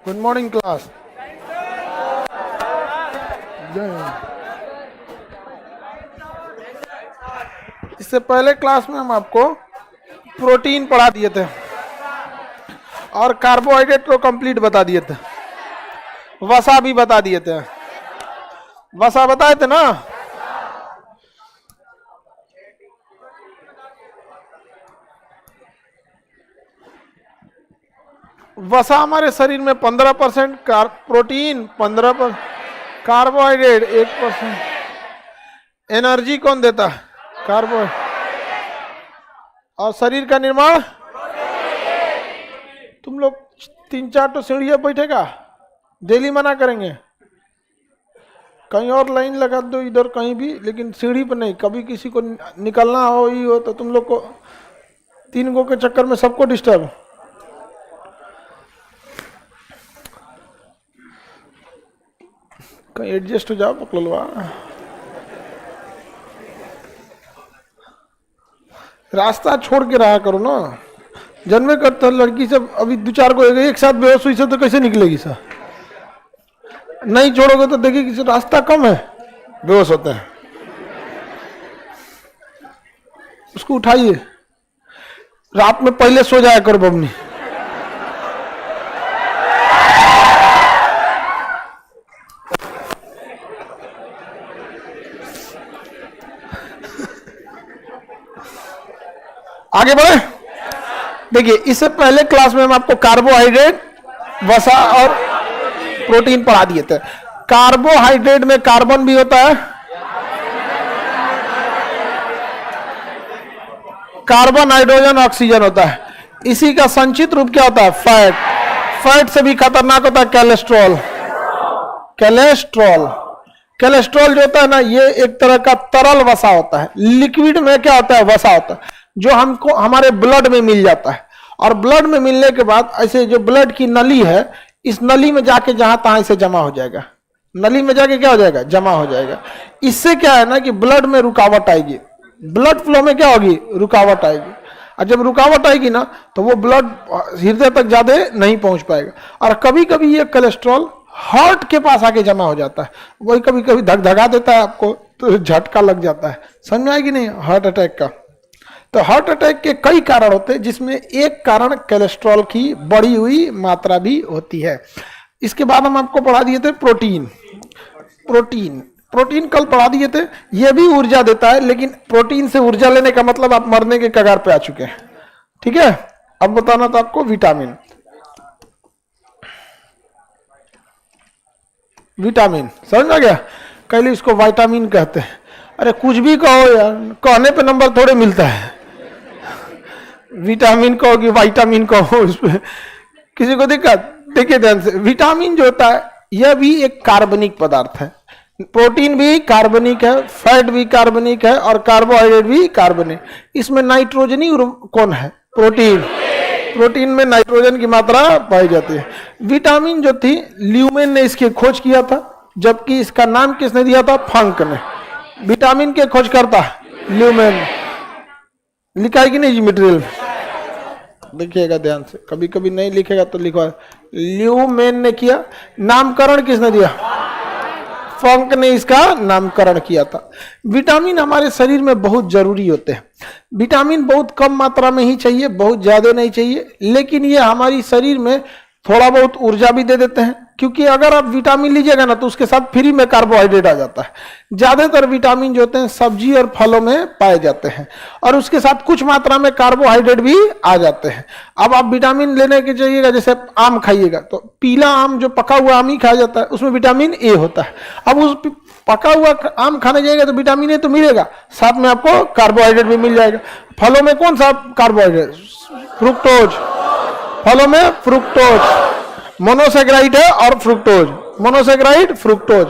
Good morning class. इससे पहले class में हम आपको प्रोटीन पढ़ा दिए थे और कार्बोहाइड्रेट को कंप्लीट बता दिए थे, वसा भी बता दिए थे। वसा बताए थे ना। वसा हमारे शरीर में 15% प्रोटीन, 15% कार्बोहाइड्रेट, 1% एनर्जी कौन देता है? कार्बोहाइड्रेट। और शरीर का निर्माण तुम लोग 3-4 तो सीढ़ियां बैठेगा, डेली मना करेंगे कहीं और लाइन लगा दो इधर कहीं भी, लेकिन सीढ़ी पर नहीं। कभी किसी को निकलना हो ही हो तो तुम लोग को 3 गो के चक्कर में सबको डिस्टर्ब। कहीं एडजस्ट हो जाओ पकलवा। रास्ता छोड़ के रहा करो ना। जन्मे करता लड़की सब अभी 2-4 को एक साथ बेहोश हुई से तो कैसे निकलेगी सर? नहीं छोड़ोगे तो देखिए किसी रास्ता कम है, बेहोश होते हैं। उसको उठाइए, रात में पहले सो जाया करो बबनी। आगे बढ़े। देखिए इससे पहले क्लास में हम आपको कार्बोहाइड्रेट, वसा और प्रोटीन पढ़ा दिए थे। कार्बोहाइड्रेट में कार्बन भी होता है, कार्बन, हाइड्रोजन, ऑक्सीजन होता है। इसी का संचित रूप क्या होता है? फैट। फैट से भी खतरनाक होता है कैलेस्ट्रॉल। कैलेस्ट्रॉल कैलेस्ट्रॉल जो होता है ना, ये एक तरह का तरल वसा होता है। लिक्विड में क्या होता है? वसा होता है, जो हमको हमारे ब्लड में मिल जाता है। और ब्लड में मिलने के बाद ऐसे जो ब्लड की नली है, इस नली में जाके जहां तहां से जमा हो जाएगा। नली में जाके क्या हो जाएगा? जमा हो जाएगा। इससे क्या है ना कि ब्लड में रुकावट आएगी, ब्लड फ्लो में क्या होगी? रुकावट आएगी। और जब रुकावट आएगी ना तो वो ब्लड हृदय तक ज्यादा नहीं पहुंच पाएगा। और कभी कभी ये कोलेस्ट्रॉल हार्ट के पास आके जमा हो जाता है। वही कभी कभी धक देता है आपको, तो झटका लग जाता है। समझ में आएगी नहीं? हार्ट अटैक का। तो हार्ट अटैक के कई कारण होते हैं, जिसमें एक कारण कोलेस्ट्रॉल की बढ़ी हुई मात्रा भी होती है। इसके बाद हम आपको पढ़ा दिए थे प्रोटीन। प्रोटीन कल पढ़ा दिए थे। यह भी ऊर्जा देता है, लेकिन प्रोटीन से ऊर्जा लेने का मतलब आप मरने के कगार पे आ चुके हैं। ठीक है, अब बताना था आपको विटामिन। विटामिन समझ में आ गया? कल इसको विटामिन कहते हैं। अरे कुछ भी कहो यार, कहने पे नंबर थोड़े मिलता है। विटामिन कहो कि विटामिन कहो, उसमें किसी को दिक्कत? देखिए ध्यान से, विटामिन जो होता है यह भी एक कार्बनिक पदार्थ है। प्रोटीन भी कार्बनिक है, फैट भी कार्बनिक है और कार्बोहाइड्रेट भी कार्बनिक। इसमें नाइट्रोजनी कौन है? प्रोटीन। प्रोटीन में नाइट्रोजन की मात्रा पाई जाती है। विटामिन जो थी, ल्यूमेन ने इसकी खोज किया था, जबकि इसका नाम किसने दिया था? फंक ने। विटामिन के खोज करता ल्यूमेन। लिखा है कि नहीं जी मटेरियल? देखिएगा ध्यान से, कभी कभी नहीं लिखेगा तो लिखवा। ल्यूमेन ने किया। नामकरण किसने दिया? फंक ने इसका नामकरण किया था। विटामिन हमारे शरीर में बहुत जरूरी होते हैं। विटामिन बहुत कम मात्रा में ही चाहिए, बहुत ज्यादा नहीं चाहिए, लेकिन ये हमारी शरीर में थोड़ा बहुत ऊर्जा भी दे देते हैं। क्योंकि अगर आप विटामिन लीजिएगा ना तो उसके साथ फ्री में कार्बोहाइड्रेट आ जाता है। ज्यादातर विटामिन जो होते हैं सब्जी और फलों में पाए जाते हैं, और उसके साथ कुछ मात्रा में कार्बोहाइड्रेट भी आ जाते हैं। अब आप विटामिन लेने के चाहिएगा, जैसे आम खाइएगा तो पीला आम, जो पका हुआ आम ही खाया जाता है, उसमें विटामिन ए होता है। अब उस पका हुआ आम खाने जाएगा तो विटामिन ए तो मिलेगा, साथ में आपको कार्बोहाइड्रेट भी मिल जाएगा। फलों में कौन सा कार्बोहाइड्रेट? फ्रुक्टोज। फलों में फ्रुक्टोज, मोनोसेक्राइड है और फ्रुक्टोज, मोनोसेक्राइड, फ्रुक्टोज।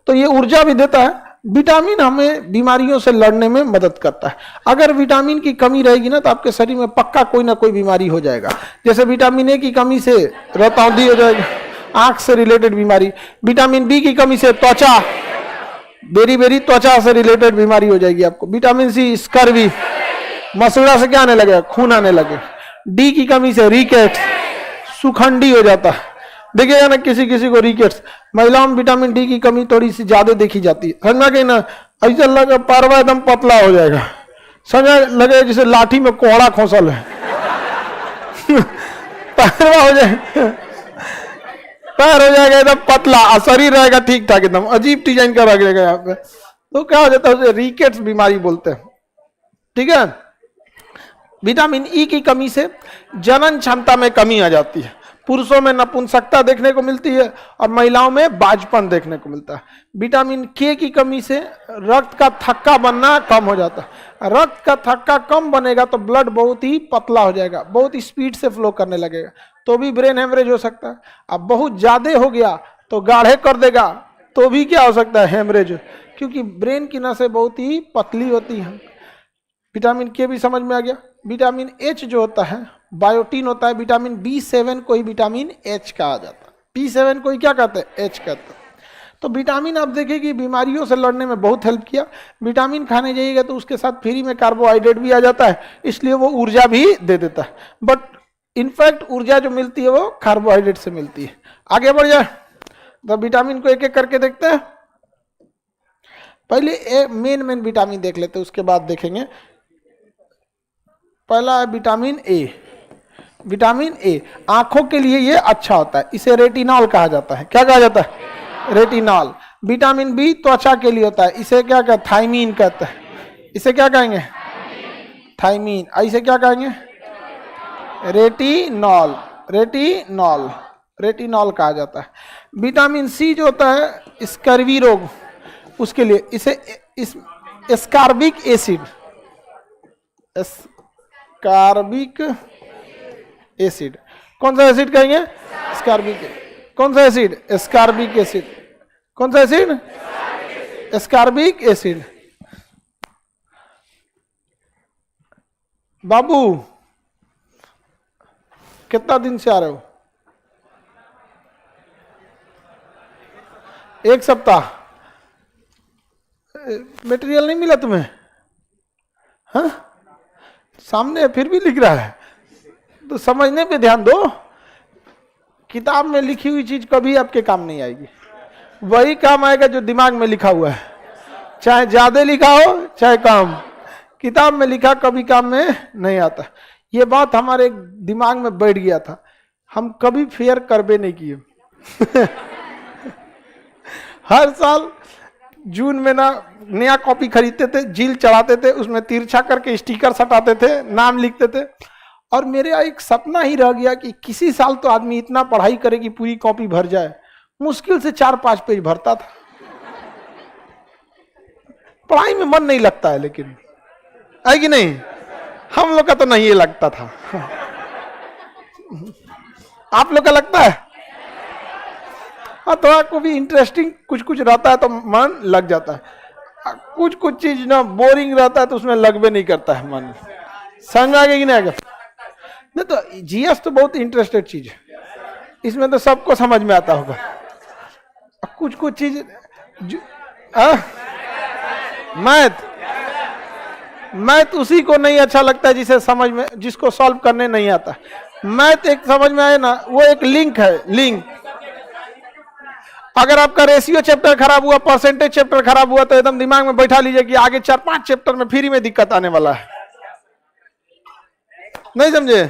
तो ये ऊर्जा भी देता है। विटामिन हमें बीमारियों से लड़ने में मदद करता है। अगर विटामिन की कमी रहेगी ना तो आपके शरीर में पक्का कोई ना कोई बीमारी हो जाएगा। जैसे विटामिन ए की कमी से रतौंधी हो जाएगा, आंख से रिलेटेड बीमारी। विटामिन बी की कमी से त्वचा, बेरी त्वचा से रिलेटेड बीमारी हो जाएगी आपको। विटामिन सी, स्कर्वी, मसूड़ा से क्या आने लगे? खून आने लगे। डी की कमी से रिकेट, सुखंडी हो जाता है। देखिएगा ना किसी किसी को रिकेट्स, महिलाओं में विटामिन डी की कमी थोड़ी सी ज्यादा देखी जाती है, समझा कि ना, ऐसा लगा पारवा एकदम पतला हो जाएगा, समझा लगे जैसे लाठी में कोहड़ा खोसल है पारवा हो जाएगा, पैर हो जाएगा एकदम पतला, शरीर रहेगा ठीक ठाक एकदम अजीब डिजाइन का रख जाएगा यहाँ पे, तो क्या हो जाता है उसे रिकेट्स बीमारी बोलते हैं। ठीक है, विटामिन ई की कमी से जनन क्षमता में कमी आ जाती है, पुरुषों में नपुंसकता देखने को मिलती है और महिलाओं में बाजपन देखने को मिलता है। विटामिन के की कमी से रक्त का थक्का बनना कम हो जाता है, रक्त का थक्का कम बनेगा तो ब्लड बहुत ही पतला हो जाएगा, बहुत स्पीड से फ्लो करने लगेगा, तो भी ब्रेन हेमरेज हो सकता है। अब बहुत ज्यादा हो गया तो गाढ़े कर देगा, तो भी क्या हो सकता है, हेमरेज, क्योंकि ब्रेन की नसें बहुत ही पतली होती हैं। विटामिन के भी समझ में आ गया। विटामिन एच जो होता है बायोटीन होता है, विटामिन B7 को ही विटामिन एच कहा जाता है, B7 को ही क्या कहते हैं, एच कहते हैं। तो विटामिन आप देखिए कि बीमारियों से लड़ने में बहुत हेल्प किया। विटामिन खाने जाइएगा तो उसके साथ फ्री में कार्बोहाइड्रेट भी आ जाता है, इसलिए वो ऊर्जा भी दे देता है, बट इनफैक्ट ऊर्जा जो मिलती है वो कार्बोहाइड्रेट से मिलती है। आगे बढ़ जाए तो विटामिन को एक एक करके देखते हैं। पहले मेन विटामिन देख लेते हैं, उसके बाद देखेंगे। पहला है विटामिन ए। विटामिन ए आंखों के लिए ये अच्छा होता है, इसे रेटिनॉल कहा जाता है। क्या कहा जाता है, रेटिनॉल। विटामिन बी त्वचा के लिए होता है, इसे क्या कहते हैं, थायमीन कहते हैं। इसे क्या कहेंगे, थायमीन। इसे क्या कहेंगे, रेटिनॉल। रेटिनॉल, रेटिनॉल कहा जाता है। विटामिन सी जो होता है स्कर्वी रोग, उसके लिए इसे एस्कार्बिक एसिड, एस्कार्बिक एसिड। कौन सा एसिड कहेंगे, एस्कार्बिक। कौन सा एसिड, एस्कार्बिक एसिड। कौन सा एसिड, एस्कार्बिक एसिड। बाबू कितना दिन से आ रहे हो, एक सप्ताह। मटेरियल नहीं मिला तुम्हें, हाँ सामने फिर भी लिख रहा है, तो समझने पे ध्यान दो। किताब में लिखी हुई चीज कभी आपके काम नहीं आएगी, वही काम आएगा जो दिमाग में लिखा हुआ है, चाहे ज्यादा लिखा हो चाहे कम। किताब में लिखा कभी काम में नहीं आता। ये बात हमारे दिमाग में बैठ गया था, हम कभी फेयर करबे नहीं किए हर साल जून में ना नया कॉपी खरीदते थे, जील चढ़ाते थे, उसमें तिरछा करके स्टिकर सटाते थे, नाम लिखते थे। और मेरे एक सपना ही रह गया कि किसी साल तो आदमी इतना पढ़ाई करे कि पूरी कॉपी भर जाए। मुश्किल से 4-5 पेज भरता था। पढ़ाई में मन नहीं लगता है, लेकिन है कि नहीं, हम लोग का तो नहीं लगता था आप लोग का लगता है? हाँ, तो आपको भी इंटरेस्टिंग कुछ कुछ रहता है तो मन लग जाता है, कुछ कुछ चीज ना बोरिंग रहता है तो उसमें लगबे नहीं करता है मन। समझ आ गया कि नहीं? नहीं तो जीएस तो बहुत इंटरेस्टेड चीज है, इसमें तो सबको समझ में आता होगा। कुछ कुछ चीज मैथ उसी को नहीं अच्छा लगता है जिसे समझ में, जिसको सॉल्व करने नहीं आता। मैथ एक समझ में आए ना, वो एक लिंक है, लिंक। अगर आपका रेशियो चैप्टर खराब हुआ, परसेंटेज चैप्टर खराब हुआ, तो एकदम दिमाग में बैठा लीजिए कि आगे 4-5 चैप्टर में फ्री में दिक्कत आने वाला है। नहीं समझे?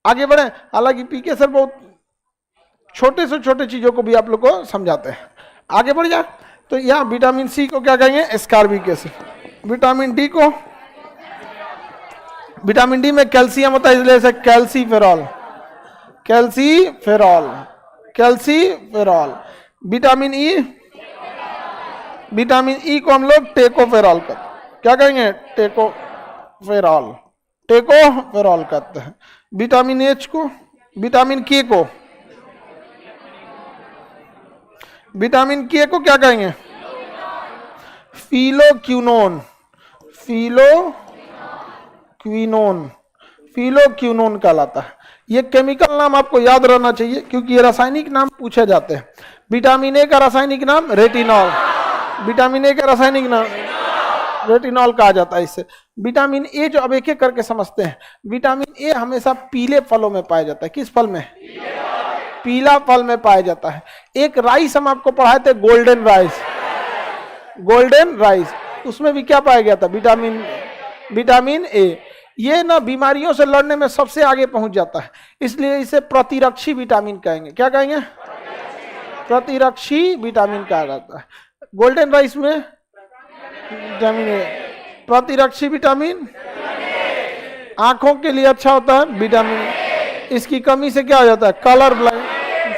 आगे बढ़े। हालांकि पीके सर बहुत छोटे से छोटे चीजों को भी आप लोग को समझाते हैं। आगे बढ़ जाए तो यहाँ विटामिन सी को क्या कहेंगे, एस्कार्बिक एसिड। विटामिन डी को, विटामिन डी में कैल्शियम होता है, इसलिए इसे कैल्सीफेरॉल। Calciferol, calciferol. विटामिन ई, विटामिन ई को हम लोग टेकोफेरॉल कहते हैं। क्या कहेंगे, टेकोफेरॉल, टेकोफेरॉल कहते हैं। विटामिन एच को, विटामिन के को, विटामिन के को क्या कहेंगे, फिलोक्विनोन। फिलोक्विनोन, फिलोक्विनोन कहलाता है। ये केमिकल नाम आपको याद रहना चाहिए, क्योंकि ये रासायनिक नाम पूछे जाते हैं। विटामिन ए का रासायनिक नाम रेटिनॉल। विटामिन ए का रासायनिक नाम रेटिनॉल कहा जाता है इससे। विटामिन ए जो अब एक एक करके समझते हैं। विटामिन ए हमेशा पीले फलों में पाया जाता है। किस फल में, पीला फल में पाया जाता है। एक राइस हम आपको पढ़ाए थे, गोल्डन राइस, गोल्डन राइस, उसमें भी क्या पाया गया था? Vitamin A. ये ना बीमारियों से लड़ने में सबसे आगे पहुंच जाता है, इसलिए इसे प्रतिरक्षी विटामिन कहेंगे। क्या कहेंगे? प्रतिरक्षी विटामिन कहा जाता है। गोल्डन राइस में विटामिन ए, प्रतिरक्षी विटामिन, आंखों के लिए अच्छा होता है विटामिन। इसकी कमी से क्या हो जाता है? Colour blind,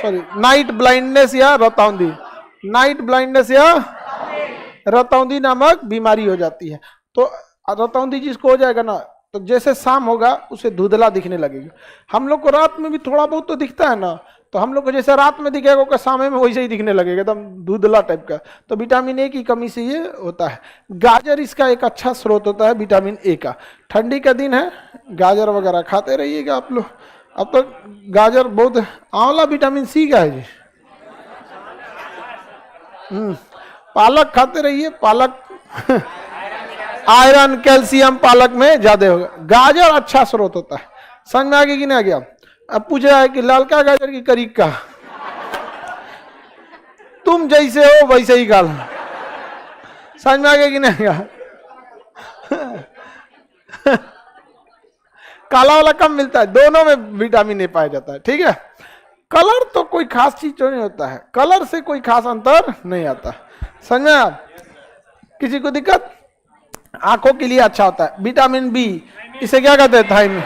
sorry night blindness या रतौंधी, नाइट ब्लाइंडनेस या रतौंधी नामक बीमारी हो जाती है। तो रतौंधी जिसको हो जाएगा ना, तो जैसे शाम होगा उसे धुंधला दिखने लगेगा। हम लोग को रात में भी थोड़ा बहुत तो दिखता है ना, तो हम लोग को जैसे रात में दिखेगा वो शाम में वैसे ही दिखने लगेगा, एकदम धुंधला टाइप का। तो विटामिन ए की कमी से ये होता है। गाजर इसका एक अच्छा स्रोत होता है विटामिन ए का। ठंडी का दिन है, गाजर वगैरह खाते रहिएगा आप लोग। अब तो गाजर बहुत, आंवला विटामिन सी का है जी। पालक खाते रहिए, पालक आयरन कैल्शियम पालक में ज्यादा होगा। गाजर अच्छा स्रोत होता है। समझ में आ गया कि नहीं आ गया? अब पूछा है कि लालका गाजर की करीक का, तुम जैसे हो वैसे ही गाल। समझ में आ गया कि नहीं आ गया? काला वाला कम मिलता है, दोनों में विटामिन ए पाया जाता है। ठीक है, कलर तो कोई खास चीज तो नहीं होता है, कलर से कोई खास अंतर नहीं आता। समझ में आ? किसी को दिक्कत? आंखों के लिए अच्छा होता है विटामिन बी, इसे क्या कहते हैं? थाइमिन।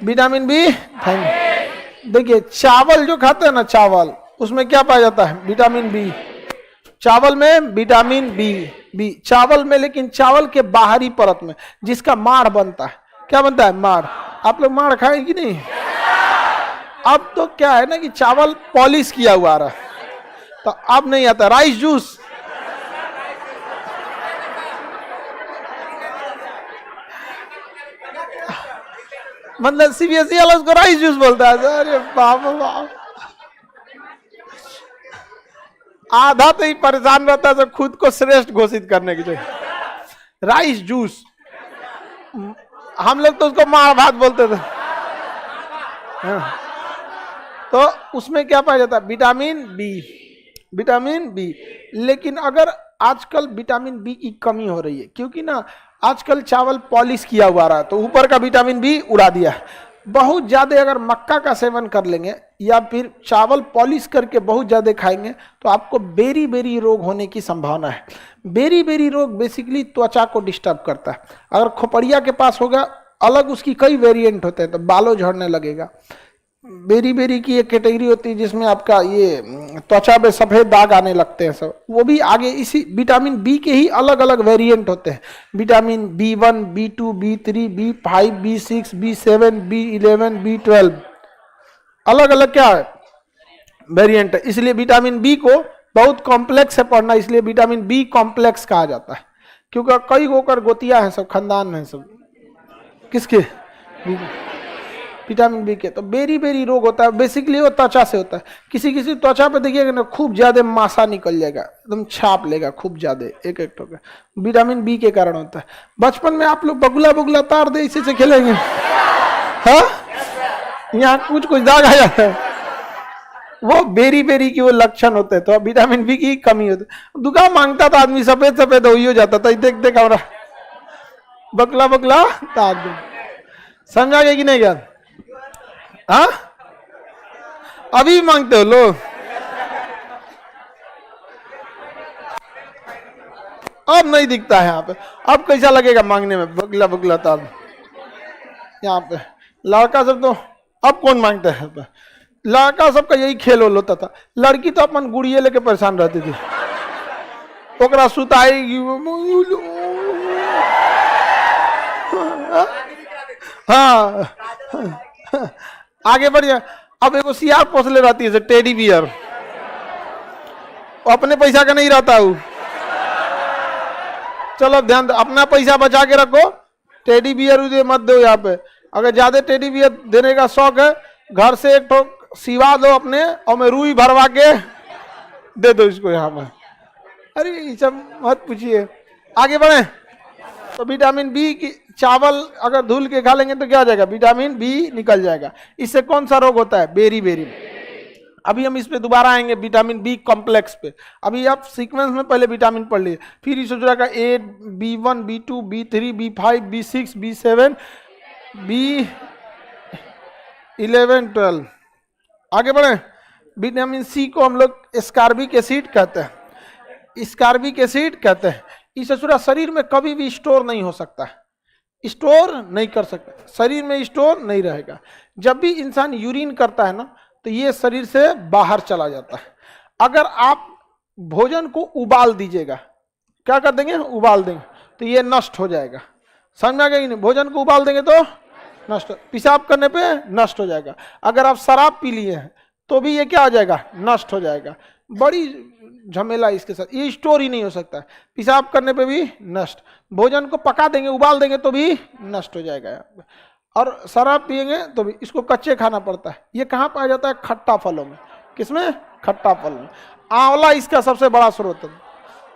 Vitamin B, thiamine. देखिए चावल जो खाते हैं ना, चावल, उसमें क्या पाया जाता है? Vitamin B. चावल में विटामिन बी चावल में, लेकिन चावल के बाहरी परत में जिसका माड़ बनता है। क्या बनता है? माड़। आप लोग माड़ खाए कि नहीं? अब तो क्या है ना कि चावल पॉलिश किया हुआ आ रहा है, तो अब नहीं आता। राइस जूस, मतलब सीबीएसई वाला उसको राइस जूस बोलता है। अरे बाप बाप, आधा तो ही परेशान रहता है, तो खुद को श्रेष्ठ घोषित करने की जगह राइस जूस। हम लोग तो उसको मार भात बोलते थे। तो उसमें क्या पाया जाता है? Vitamin B, vitamin B. लेकिन अगर आजकल विटामिन बी की कमी हो रही है, क्योंकि ना आजकल चावल पॉलिश किया हुआ रहा है, तो ऊपर का विटामिन बी उड़ा दिया है। बहुत ज्यादा अगर मक्का का सेवन कर लेंगे या फिर चावल पॉलिश करके बहुत ज्यादा खाएंगे, तो आपको बेरी बेरी रोग होने की संभावना है। बेरी बेरी रोग बेसिकली त्वचा को डिस्टर्ब करता है। अगर खोपड़िया के पास होगा, अलग उसकी कई वेरिएंट होते हैं, तो बालों झड़ने लगेगा। बेरी बेरी की एक कैटेगरी होती है जिसमें आपका ये त्वचा पे सफेद दाग आने लगते हैं सब, वो भी आगे इसी विटामिन बी के ही अलग अलग वेरिएंट होते हैं। Vitamin B1, B2, B3, B5, B6, B7, B11, B12, अलग अलग क्या है? वेरिएंट है। इसलिए विटामिन बी को बहुत कॉम्प्लेक्स है पढ़ना, इसलिए विटामिन बी कॉम्प्लेक्स कहा जाता है। क्योंकि कई होकर गोतिया है सब, खानदान में सब। किसके? विटामिन बी के। तो बेरी बेरी रोग होता है, बेसिकली वो त्वचा से होता है। किसी किसी त्वचा पे देखिएगा ना, खूब ज्यादा मासा निकल जाएगा, एकदम छाप लेगा खूब ज्यादा, एक एक ठोकर। विटामिन बी के कारण होता है। बचपन में आप लोग बगुला बगुला तार दे इसी से खेलेंगे, हाँ? यहाँ कुछ कुछ दाग आ जाता है, वो बेरी बेरी की वो लक्षण होते हैं। तो विटामिन बी की कमी होती है। दुकान मांगता था आदमी, सफेद सफेद हो जाता था, देख देख हमारा बगला बगला तार दे। समझा गया कि नहीं गया? हाँ, अभी मांगते हो लोग? अब नहीं दिखता है यहाँ पे। अब कैसा लगेगा मांगने में? बगला बगला तार। यहाँ पे लड़का सब तो अब कौन मांगता है? लड़का सबका यही खेल होता था। लड़की तो अपन गुड़िया लेके परेशान रहती थी, ओकरा सुताएगी। हाँ, आगे बढ़िए। अब एक सियार पोसले रहती है, टेडी बियर, अपने पैसा का नहीं रहता हूँ। चलो ध्यान दो, अपना पैसा बचा के रखो, टेडी बियर उसे मत दो। यहाँ पे अगर ज्यादा टेडी बियर देने का शौक है, घर से एक ठोक सिवा दो अपने, और मैं रुई भरवा के दे दो इसको यहाँ पे। अरे ये सब मत पूछिए, आगे बढ़े। तो विटामिन बी की चावल अगर धुल के खा लेंगे तो क्या हो जाएगा? विटामिन बी निकल जाएगा। इससे कौन सा रोग होता है? Beriberi. अभी हम इस पे दोबारा आएंगे विटामिन बी कॉम्प्लेक्स पे। अभी आप सीक्वेंस में पहले विटामिन पढ़ लिए, फिर इस का A, B1, B2, B3, B5, B6, B7, B11, 12। आगे बढ़े। विटामिन सी को हम लोग एस्कॉर्बिक एसिड कहते हैं, एस्कॉर्बिक एसिड कहते हैं। इस शरीर में कभी भी स्टोर नहीं हो सकता है, स्टोर नहीं कर सकता, शरीर में स्टोर नहीं रहेगा। जब भी इंसान यूरिन करता है ना तो ये शरीर से बाहर चला जाता है। अगर आप भोजन को उबाल दीजिएगा, क्या कर देंगे, उबाल देंगे, तो ये नष्ट हो जाएगा। समझ में आ गया कि नहीं? भोजन को उबाल देंगे तो नष्ट, पेशाब करने पे नष्ट हो जाएगा। अगर आप शराब पी लिए हैं तो भी ये क्या हो जाएगा, नष्ट हो जाएगा। बड़ी झमेला इसके साथ, ये स्टोर ही नहीं हो सकता। पेशाब करने पे भी नष्ट, भोजन को पका देंगे, उबाल देंगे तो भी नष्ट हो जाएगा। और शराब पिएंगे तो भी इसको कच्चे खाना पड़ता है। ये कहाँ पाया जाता है, खट्टा फलों में। किसमें, खट्टा फल में। आंवला इसका सबसे बड़ा स्रोत है,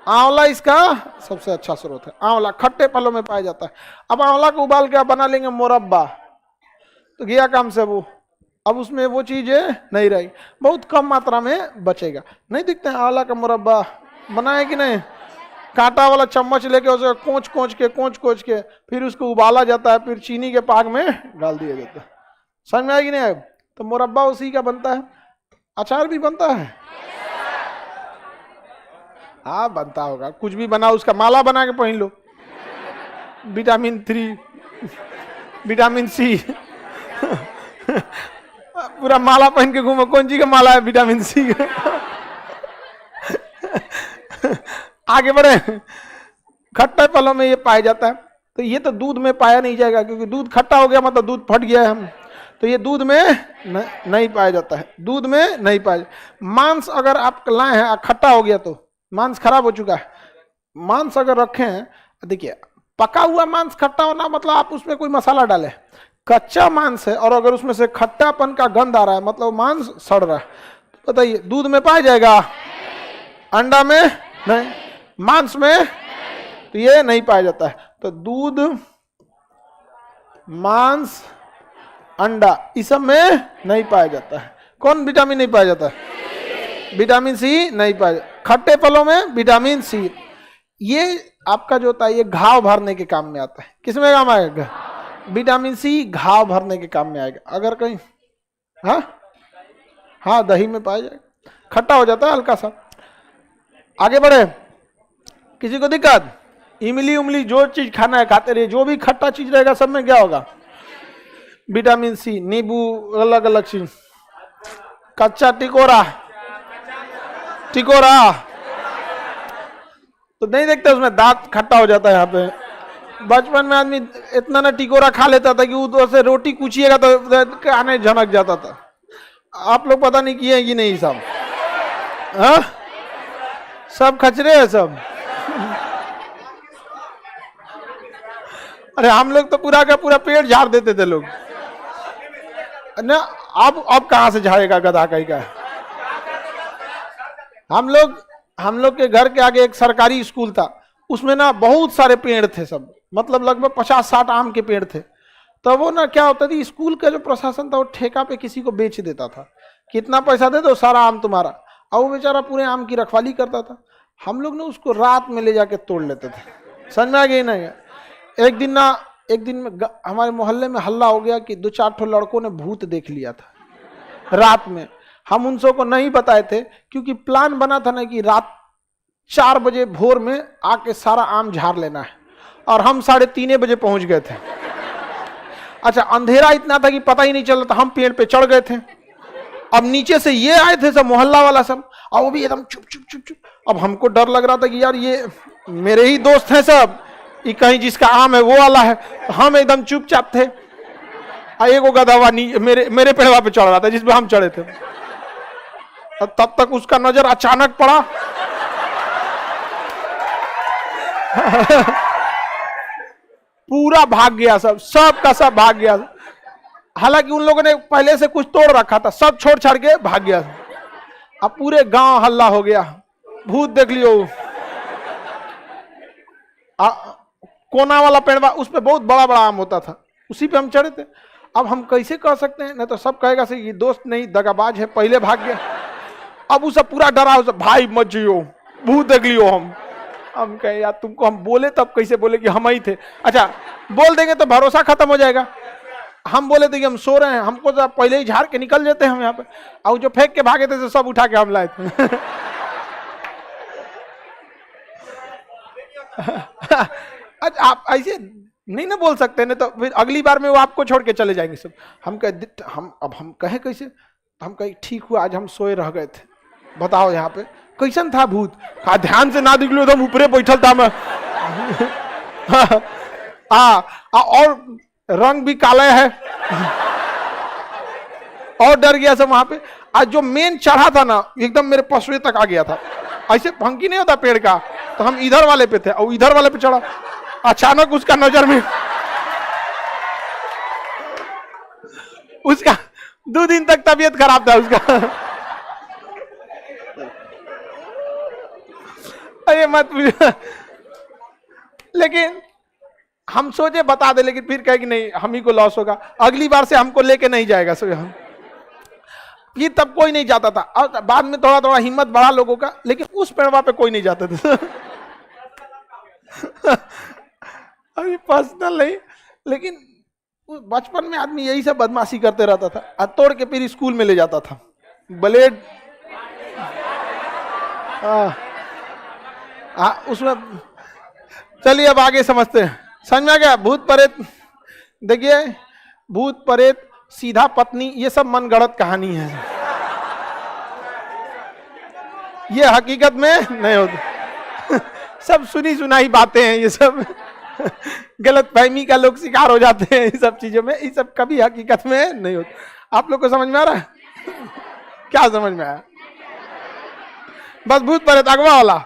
आंवला इसका सबसे अच्छा स्रोत है। आंवला खट्टे फलों में पाया जाता है। अब आंवला को उबाल के आप बना लेंगे मुरब्बा, तो गया काम से वो, अब उसमें वो चीजें नहीं रहेगी, बहुत कम मात्रा में बचेगा। नहीं दिखते हैं आंवला का मुरब्बा बनाए कि नहीं, कांटा वाला चम्मच लेके उसे कोच कोच के फिर उसको उबाला जाता है, फिर चीनी के पाक में डाल दिया जाता है। समझ में आएगी नहीं? तो मुरब्बा उसी का बनता है। अचार भी बनता है, हाँ बनता होगा, कुछ भी बना, उसका माला बना के पहन लो, विटामिन 3, विटामिन सी पूरा माला पहन के घूमो। कौन सी का माला है, विटामिन सी का। आगे बढ़े। खट्टे फलों में ये पाया जाता है। तो ये तो दूध में पाया नहीं जाएगा, क्योंकि दूध खट्टा हो गया मतलब दूध फट गया है हम, तो ये दूध में नहीं पाया जाता है, दूध में नहीं पाया। मांस अगर आप लाए हैं खट्टा हो गया तो मांस खराब हो चुका है। मांस अगर रखे हैं, देखिए पका हुआ मांस खट्टा होना मतलब आप उसमें कोई मसाला डाले, कच्चा मांस है और अगर उसमें से खट्टापन का गंध आ रहा है मतलब मांस सड़ रहा है। तो बताइए दूध में पाया जाएगा, अंडा में नहीं, मांस में तो ये नहीं पाया जाता है। तो दूध, मांस, अंडा इस सब में नहीं पाया जाता है। कौन विटामिन नहीं पाया जाता है, विटामिन सी नहीं पाया जाता। खट्टे फलों में विटामिन सी, ये आपका जो होता है ये घाव भरने के काम में आता है। किसमें काम आएगा, विटामिन सी घाव भरने के काम में आएगा। अगर कहीं हाँ दही में पाया जाएगा, खट्टा हो जाता है हल्का सा। आगे बढ़े। किसी को दिक्कत, इमली उमली जो चीज खाना है खाते रहिए, जो भी खट्टा चीज रहेगा सब में क्या होगा, विटामिन सी। नींबू, अलग अलग चीज, कच्चा टिकोरा तो नहीं देखते उसमें दांत खट्टा हो जाता है। यहाँ पे बचपन में आदमी इतना ना टिकोरा खा लेता था कि उधर से रोटी कुचिएगा तो खाने झनक जाता था। आप लोग पता नहीं किए कि नहीं सब, हाँ सब खचरे हैं सब। अरे हम लोग तो पूरा का पूरा पेड़ झाड़ देते थे लोग ना। अब कहां से झाड़ेगा गधा कहीं का। हम लोग के घर के आगे एक सरकारी स्कूल था, उसमें ना बहुत सारे पेड़ थे, सब मतलब लगभग 50-60 आम के पेड़ थे। तो वो ना क्या होता था, स्कूल का जो प्रशासन था वो ठेका पे किसी को बेच देता था, कितना पैसा दे दो सारा आम तुम्हारा, और वो बेचारा पूरे आम की रखवाली करता था। हम लोग ना उसको रात में ले जाके तोड़ लेते थे। समझ में आ गई नहीं? एक दिन में हमारे मोहल्ले में हल्ला हो गया कि 2-4 ठो लड़कों ने भूत देख लिया था रात में। हम उन सबको नहीं बताए थे, क्योंकि प्लान बना था ना कि रात 4 बजे भोर में आके सारा आम झाड़ लेना है, और हम 3:30 बजे पहुंच गए थे। अच्छा, अंधेरा इतना था कि पता ही नहीं चल रहा था, हम पेड़ पे चढ़ गए थे। अब नीचे से ये आए थे सब मोहल्ला वाला सब, और वो भी एकदम चुप। अब हमको डर लग रहा था कि यार ये मेरे ही दोस्त हैं सब, ये कहीं जिसका आम है वो वाला है। तो हम एकदम चुपचाप थे। एगो गधवा मेरे पेड़वा पे चढ़ रहा था जिसपे हम चढ़े थे। तब तक उसका नजर अचानक पड़ा पूरा भाग गया, सब का सब भाग गया। हालांकि उन लोगों ने पहले से कुछ तोड़ रखा था, सब छोड़ छाड़ के भाग गया। अब पूरे गांव हल्ला हो गया, भूत देख लियो। कोना वाला पेड़वा, उस पे बहुत बड़ा बड़ा आम होता था, उसी पे हम चढ़े थे। अब हम कैसे कह सकते हैं, नहीं तो सब कहेगा से ये दोस्त नहीं दगाबाज है, पहले भाग गया। अब वो सब पूरा डरा, सब भाई मत जियो, भूत देख लियो। हम कहे यार तुमको हम बोले तब कैसे बोले कि हम ही थे। अच्छा बोल देंगे तो भरोसा खत्म हो जाएगा। हम बोले थे कि हम सो रहे हैं, हमको तो पहले ही झाड़ के निकल जाते हैं हम यहाँ पे, और जो फेंक के भागे थे तो सब उठा के हम लाए थे। अच्छा आप ऐसे नहीं ना बोल सकते, नहीं तो फिर अगली बार में वो आपको छोड़ के चले जाएंगे सब। हम कहे कैसे, हम कहे ठीक हुआ आज हम सोए रह गए थे, बताओ यहाँ पे कैसन था भूत। कहा ध्यान से ना दिखलो, एकदम ऊपरे बैठल था मैं। और रंग भी काला है, और डर गया सब वहां पे। आज जो मेन चढ़ा था ना एकदम मेरे पसुए तक आ गया था, ऐसे फंकी नहीं होता पेड़ का, तो हम इधर वाले पे थे और इधर वाले पे चढ़ा। अचानक उसका नजर में, उसका 2 दिन तक तबीयत खराब था उसका। अरे मत पूछो। लेकिन हम सोचे बता दे, लेकिन फिर कहे कि नहीं हम ही को लॉस होगा, अगली बार से हमको लेके नहीं जाएगा। सो हम ये तब कोई नहीं जाता था, और बाद में थोड़ा थोड़ा हिम्मत बढ़ा लोगों का, लेकिन उस पेड़वा पे कोई नहीं जाता था। अभी पर्सनल नहीं, लेकिन बचपन में आदमी यही सब बदमाशी करते रहता था, और तोड़ के फिर स्कूल में ले जाता था ब्लेड। उसमें चलिए अब आगे समझते हैं, समझ में आ गया। भूत प्रेत, देखिए भूत प्रेत सीधा पत्नी ये सब मनगढ़ंत कहानी है, ये हकीकत में नहीं होती। सब सुनी सुनाई बातें हैं ये सब। गलत फहमी का लोग शिकार हो जाते हैं इन सब चीजों में, ये सब कभी हकीकत में नहीं होता। आप लोग को समझ में आ रहा है? क्या समझ में आया? बस भूत प्रेत अगवा वाला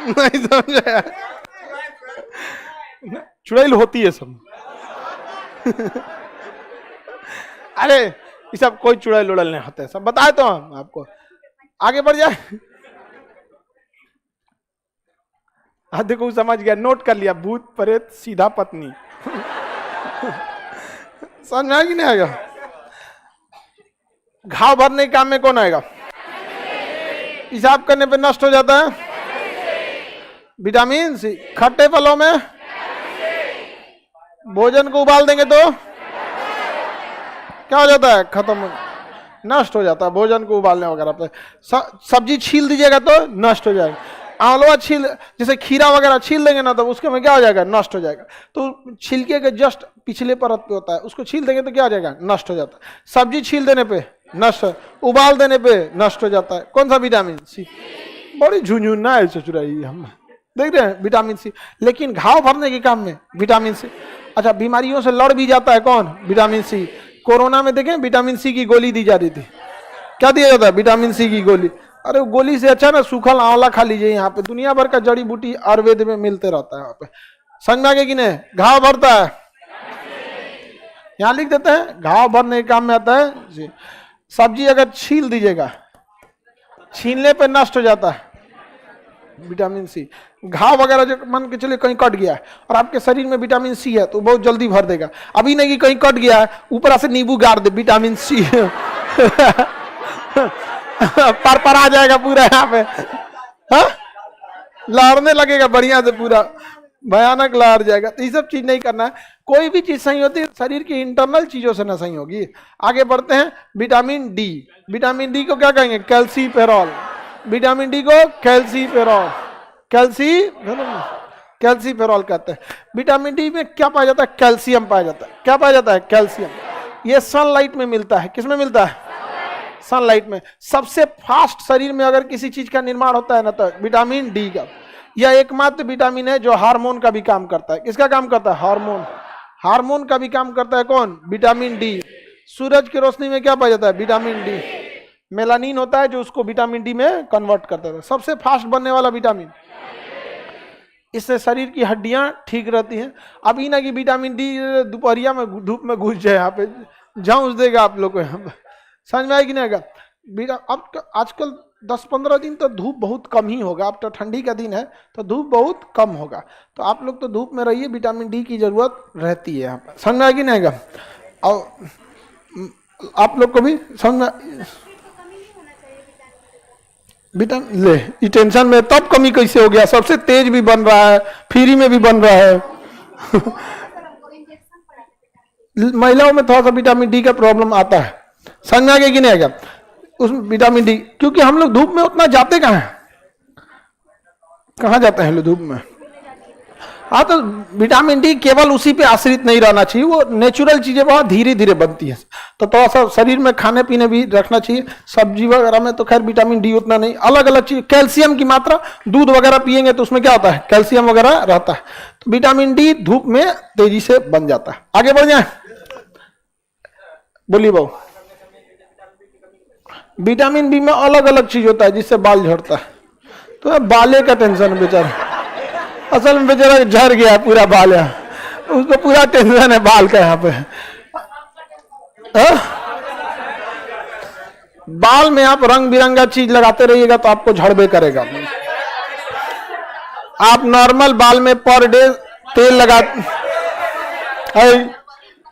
नहीं समझ आया। चुड़ैल होती है सब। अरे ये सब कोई चुड़ैल उड़ैल नहीं होते, सब बताए तो हम आपको। आगे बढ़ जाए। हाँ देखो समझ गया, नोट कर लिया, भूत प्रेत सीधा पत्नी। समझ में आएगा कि नहीं आएगा? घाव भरने के काम में कौन आएगा? पेशाब करने पे नष्ट हो जाता है विटामिन सी। खट्टे फलों में भोजन को उबाल देंगे तो क्या हो जाता है? खत्म, नष्ट हो जाता है। भोजन को उबालने वगैरह पे सब्जी छील दीजिएगा तो नष्ट हो जाएगा। आलूआ छील, जैसे खीरा वगैरह छील देंगे ना तो उसके में क्या हो जाएगा? नष्ट हो जाएगा। तो छिलके के जस्ट पिछले परत पे होता है, उसको छील देंगे तो क्या हो जाएगा? नष्ट हो जाता है। सब्जी छील देने पे नष्ट, उबाल देने पे नष्ट हो जाता है। कौन सा? Vitamin C. बड़ी झुंझुना है चुचुराई, हम देख रहे हैं विटामिन सी। लेकिन घाव भरने के काम में विटामिन सी। अच्छा बीमारियों से लड़ भी जाता है कौन? Vitamin C. कोरोना में देखें विटामिन सी की गोली दी जा रही थी, क्या दिया जाता है? विटामिन सी की गोली। अरे गोली से अच्छा ना सूखल आंवला खा लीजिए, यहाँ पे दुनिया भर का जड़ी बूटी आयुर्वेद में मिलते रहता है। यहाँ पे समझ में आ गया कि नहीं? घाव भरता है, यहाँ लिख देते हैं, घाव भरने के काम में आता है। सब्जी अगर छील दीजिएगा, छीलने पे नष्ट हो जाता है विटामिन सी। घाव वगैरह जो मान के चलिए कहीं कट गया है और आपके शरीर में विटामिन सी है तो बहुत जल्दी भर देगा। अभी नहीं कि कहीं कट गया है ऊपर से नींबू गाड़ दे, विटामिन सी पर आ जाएगा पूरा यहाँ पे, लहरने लगेगा बढ़िया से, पूरा भयानक लहर जाएगा। तो ये सब चीज नहीं करना है। कोई भी चीज सही होती है शरीर की इंटरनल चीजों से ना सही होगी। आगे बढ़ते हैं। विटामिन डी, विटामिन डी को क्या कहेंगे? कैल्सीफेरॉल। विटामिन डी को कैल्सीफेरॉल, कैल्सीफेरॉल कहते हैं। विटामिन डी में क्या पाया जाता है? कैल्शियम पाया जाता है। क्या पाया जाता है? कैल्शियम। ये सनलाइट में मिलता है। किसमें मिलता है? सनलाइट में। सबसे फास्ट शरीर में अगर किसी चीज का निर्माण होता है ना तो विटामिन डी का। यह एकमात्र विटामिन है जो हार्मोन का भी काम करता है। किसका काम करता है? हार्मोन। हार्मोन का भी काम करता है कौन? Vitamin D. सूरज की रोशनी में क्या पाया जाता है? Vitamin D. मेलानिन होता है जो उसको विटामिन डी में कन्वर्ट करता है। सबसे फास्ट बनने वाला विटामिन। इससे शरीर की हड्डियां ठीक रहती हैं। अभी ना कि विटामिन डी दोपहरिया में धूप में घुस जाए, यहाँ पे झौंस देगा आप लोग को। यहाँ पे समझ में आएगी नहीं? अब आजकल 10-15 दिन तो धूप बहुत कम ही होगा। अब तो ठंडी का दिन है तो धूप बहुत कम होगा, तो आप लोग तो धूप में रहिए, विटामिन डी की जरूरत रहती है यहाँ पर। समझ में आएगी नहीं? और आप लोग को भी समझ में विटामिन ले, ये टेंशन में तब कमी कैसे हो गया? सबसे तेज भी बन रहा है, फ्री में भी बन रहा है। महिलाओं में थोड़ा सा विटामिन डी का प्रॉब्लम आता है, समझ में आ गया कि नहीं आएगा? उस विटामिन डी, क्योंकि हम लोग धूप में उतना जाते कहाँ हैं, कहाँ जाते हैं लोग धूप में? हाँ, तो विटामिन डी केवल उसी पे आश्रित नहीं रहना चाहिए, वो नेचुरल चीजें बहुत धीरे धीरे बनती हैं। तो थोड़ा सा शरीर में खाने पीने भी रखना चाहिए। सब्जी वगैरह में तो खैर विटामिन डी उतना नहीं, अलग अलग चीज, कैल्शियम की मात्रा, दूध वगैरह पिएंगे तो उसमें क्या होता है, कैल्शियम वगैरह रहता है। तो विटामिन डी धूप में तेजी से बन जाता है। आगे बढ़ जाए, बोलिए बहू। विटामिन बी में अलग अलग चीज होता है जिससे बाल झड़ता है। तो बाले का टेंशन बेचारा, असल में बेचारा झड़ गया पूरा बाल, यहाँ उसको पूरा टेंशन है बाल का। यहाँ पे बाल में आप रंग बिरंगा चीज लगाते रहिएगा तो आपको झड़बे करेगा। आप नॉर्मल बाल में पर डे तेल लगा,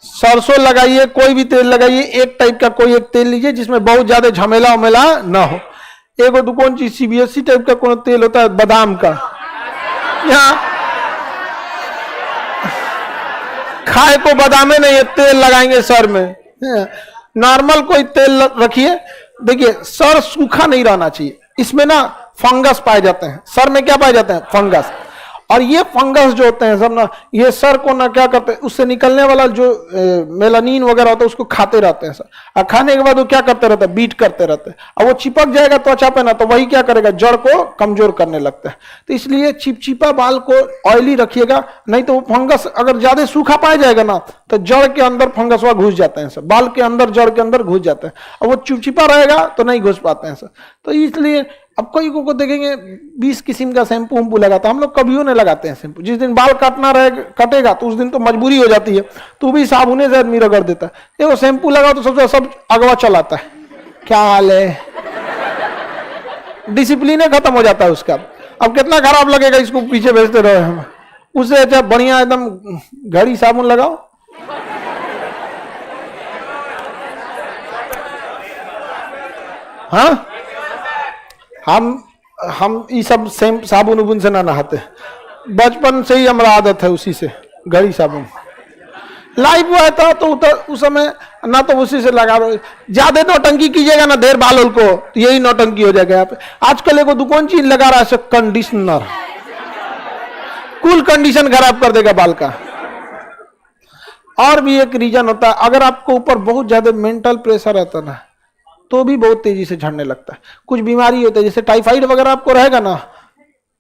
सरसों लगाइए, कोई भी तेल लगाइए, एक टाइप का कोई एक तेल लीजिए जिसमें बहुत ज्यादा झमेला उमेला ना हो। एक दो कौन चीज सीबीएसई टाइप का कौन तेल होता है, बादाम का, यहाँ खाए को बादामे नहीं है, तेल लगाएंगे सर में। नॉर्मल कोई तेल रखिए। देखिए, सर सूखा नहीं रहना चाहिए, इसमें ना फंगस पाए जाते हैं। सर में क्या पाए जाते हैं, फंगस। और ये फंगस जो होते हैं सब ना, ये सर को ना क्या करते हैं, उससे निकलने वाला जो मेलानिन वगैरह होता है उसको खाते रहते हैं सर। और खाने के बाद वो क्या करते रहते हैं, बीट करते रहते हैं। और वो चिपक जाएगा त्वचा पे ना, तो वही क्या करेगा, जड़ को कमजोर करने लगता है। तो इसलिए चिपचिपा बाल को ऑयली रखिएगा, नहीं तो वो फंगस अगर ज्यादा सूखा पाया जाएगा ना, तो जड़ के अंदर फंगस वह घुस जाते हैं सर, बाल के अंदर जड़ के अंदर घुस जाते हैं। और वो चिपचिपा रहेगा तो नहीं घुस पाते हैं सर। तो इसलिए अब कोई को देखेंगे 20 किस्म का शैम्पू वैम्पू लगाता, हम लोग कभी नहीं लगाते हैं शैम्पू। जिस दिन बाल काटना कटेगा तो उस दिन तो मजबूरी हो जाती है, तो भी साबुने से आदमी रगड़ देता है। वो शैम्पू लगाओ तो सबसे सब अगवा चलाता है, क्या हाल है, डिसिप्लिन खत्म हो जाता है उसका। अब कितना खराब लगेगा इसको पीछे भेजते रहे हम, उससे अच्छा बढ़िया एकदम घड़ी साबुन लगाओ। हाँ, हम ये सब सेम साबुन उबुन से ना नहाते, बचपन से ही हमारा आदत है उसी से, घड़ी साबुन। लाइफ हुआ था तो उस समय ना तो उसी से लगा रहे। ज्यादा नौटंकी कीजिएगा ना देर बाल को, तो यही नौटंकी हो जाएगा यहाँ पे। आजकल एगो दुकान चीज लगा रहा है कंडीशनर, कुल कंडीशन खराब कर देगा बाल का। और भी एक रीजन होता है, अगर आपको ऊपर बहुत ज्यादा मेंटल प्रेशर रहता ना, तो भी बहुत तेजी से झड़ने लगता है। कुछ बीमारी होता है जैसे टाइफाइड वगैरह आपको रहेगा ना,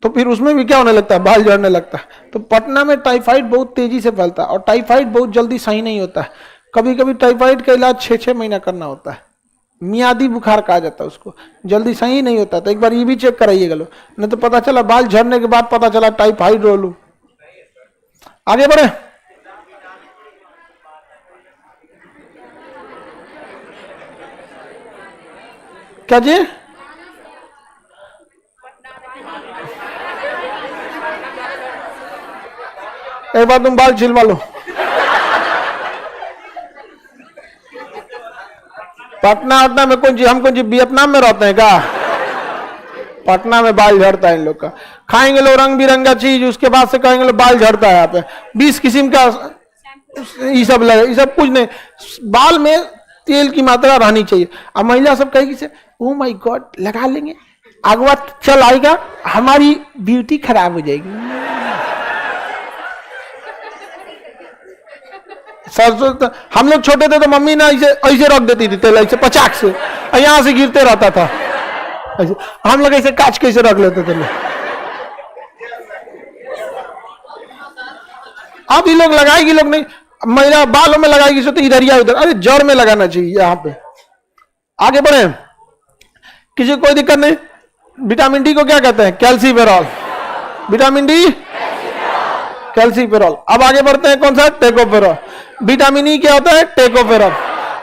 तो फिर उसमें भी क्या होने लगता है, बाल झड़ने लगता है। तो पटना में टाइफाइड बहुत तेजी से फैलता है, और टाइफाइड बहुत जल्दी सही नहीं होता है। कभी कभी टाइफाइड का इलाज 6-6 महीना करना होता है, मियादी बुखार कहा जाता है उसको, जल्दी सही नहीं होता। तो एक बार ये भी चेक कराइएगा लो, नहीं तो पता चला बाल झड़ने के बाद पता चला टाइफाइड रोलू। आगे बढ़े, क्या जी, एक बार तुम बाल छिलवा लो। पटना में कौन चीज, हम कौन चीज वियतनाम में रहते हैं क्या? पटना में बाल झड़ता है इन लोग का। खाएंगे लोग रंग बिरंगा चीज, उसके बाद से कहेंगे लोग बाल झड़ता है। यहाँ पे 20 किस्म का ये सब लगे, ये सब कुछ नहीं। बाल में तेल की मात्रा रहनी चाहिए। अब महिला सब कहेगी से, ओ माय गॉड लगा लेंगे, अगवा चल आएगा, हमारी ब्यूटी खराब हो जाएगी। सरसों हम लोग छोटे थे तो मम्मी ना ऐसे ऐसे रख देती थी तेल, ऐसे पचाक से, यहाँ से गिरते रहता था ऐसे। हम लोग ऐसे काच कैसे रख लेते थे। अब ये लोग लगाएगी, लोग नहीं, महिला बालों में लगाएगी तो इधर या उधर, अरे जड़ में लगाना चाहिए यहाँ पे। आगे बढ़े, किसी कोई दिक्कत नहीं। विटामिन डी को क्या कहते हैं, कैल्सीफेरॉल। Vitamin D calciferol. अब आगे बढ़ते हैं, कौन सा, टेकोफेरॉल। विटामिन ई क्या होता है, टेकोफेरॉल।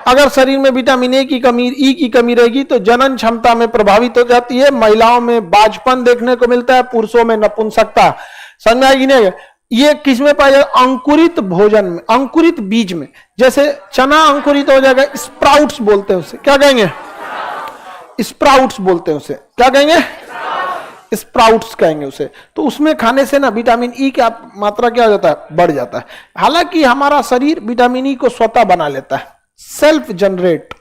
अगर शरीर में विटामिन ई की कमी रहेगी तो जनन क्षमता में प्रभावित हो जाती है। महिलाओं में बाजपन देखने को मिलता है, पुरुषों में नपुंसकता। समझ में आएगी नहीं? ये किसमें पाया जाएगा, अंकुरित भोजन में, अंकुरित बीज में। जैसे चना अंकुरित हो जाएगा, स्प्राउट्स बोलते हैं उसे, क्या कहेंगे, स्प्राउट्स बोलते हैं उसे, क्या कहेंगे? स्प्राउट्स कहेंगे उसे। तो उसमें खाने से ना विटामिन ई की मात्रा क्या हो जाता है? बढ़ जाता है। हालांकि हमारा शरीर विटामिन ई को स्वतः बना लेता है, सेल्फ जेनरेट